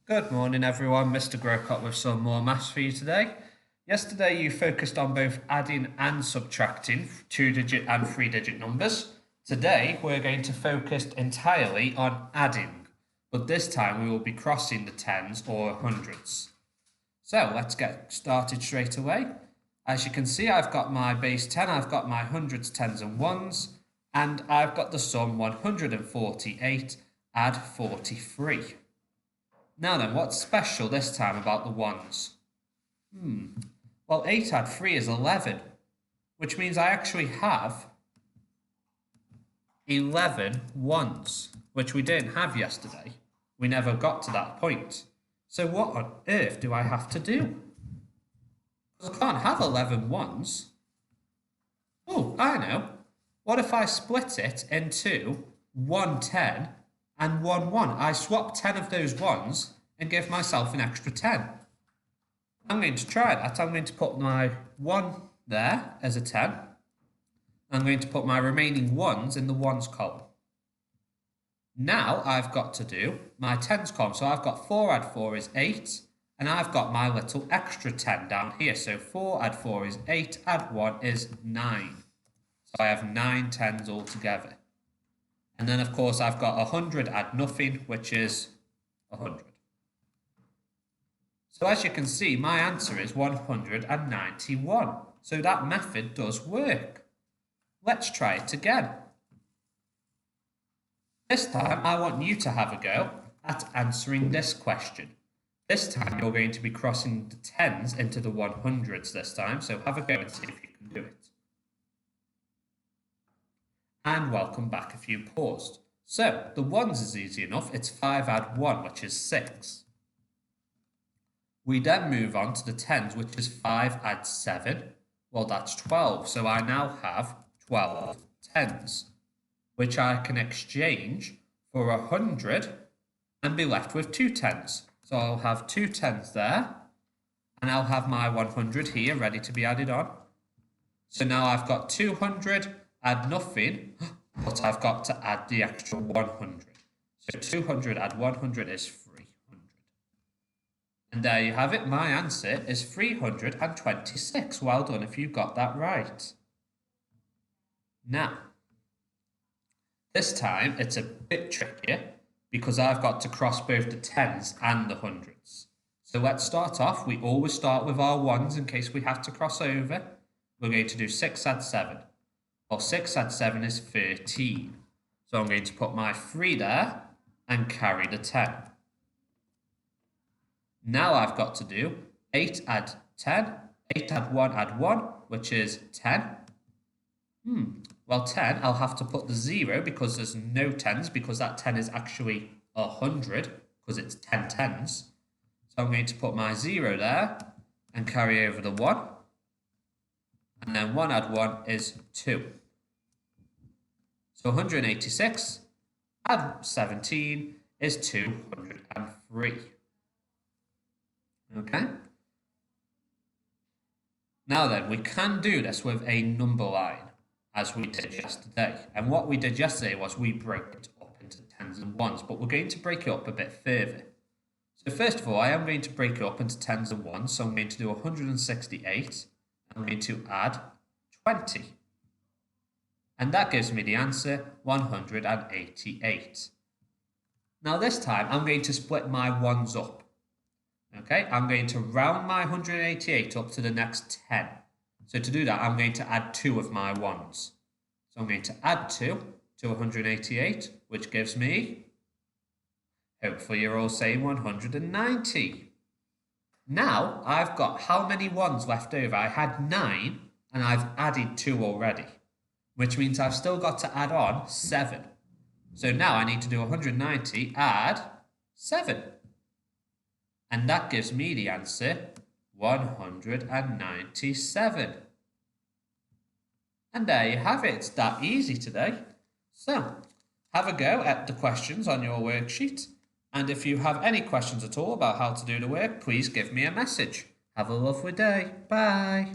Good morning, everyone. Mr. Grocott with some more maths for you today. Yesterday, you focused on both adding and subtracting two-digit and three-digit numbers. Today, we're going to focus entirely on adding, but this time we will be crossing the tens or hundreds. So let's get started straight away. As you can see, I've got my base 10, I've got my hundreds, tens and ones, and I've got the sum 148 add 43. Now then, what's special this time about the ones? Well, 8 add 3 is 11, which means I actually have 11 ones, which we didn't have yesterday. We never got to that point. So what on earth do I have to do? Because I can't have 11 ones. Oh, I know. What if I split it into 1 10 and 1 1? I swap 10 of those ones and give myself an extra 10. I'm going to try that. I'm going to put my 1 there as a 10. I'm going to put my remaining ones in the ones column. Now I've got to do my tens column. So I've got 4 add 4 is 8. And I've got my little extra 10 down here. So 4 add 4 is 8, add 1 is 9. So I have 9 tens altogether. And then, of course, I've got 100 add nothing, which is 100. So as you can see, my answer is 191. So that method does work. Let's try it again. This time, I want you to have a go at answering this question. This time, you're going to be crossing the tens into the 100s this time. So have a go and see if you can do it. And welcome back if you paused. So the ones is easy enough. It's 5 add 1, which is 6. We then move on to the tens, which is 5 add 7. Well, that's 12. So I now have 12 tens, which I can exchange for 100 and be left with 2 tens. So I'll have 2 tens there, and I'll have my 100 here ready to be added on. So now I've got 200 add nothing, but I've got to add the extra 100. So 200 add 100 is 300. And there you have it. My answer is 326. Well done if you got that right. Now, this time it's a bit trickier because I've got to cross both the tens and the hundreds. So let's start off. We always start with our ones in case we have to cross over. We're going to do 6 add 7. Well, 6 add 7 is 13. So I'm going to put my 3 there and carry the 10. Now I've got to do 8 add 10. 8 add 1, which is 10. Well, 10, I'll have to put the 0 because there's no tens, because that 10 is actually 100, because it's 10 tens. So I'm going to put my 0 there and carry over the 1. And then 1 add 1 is 2. So 186 add 17 is 203. Okay? Now then, we can do this with a number line, as we did yesterday. And what we did yesterday was we broke it up into tens and ones, but we're going to break it up a bit further. So first of all, I am going to break it up into tens and ones. So I'm going to do 168. I'm going to add 20. And that gives me the answer 188. Now this time, I'm going to split my ones up. Okay, I'm going to round my 188 up to the next 10. So to do that, I'm going to add 2 of my ones. So I'm going to add 2 to 188, which gives me, hopefully you're all saying 190. Now, I've got how many ones left over? I had 9, and I've added 2 already, which means I've still got to add on 7. So now I need to do 190, add 7. And that gives me the answer 197. And there you have it. It's that easy today. So, have a go at the questions on your worksheet. And if you have any questions at all about how to do the work, please give me a message. Have a lovely day. Bye.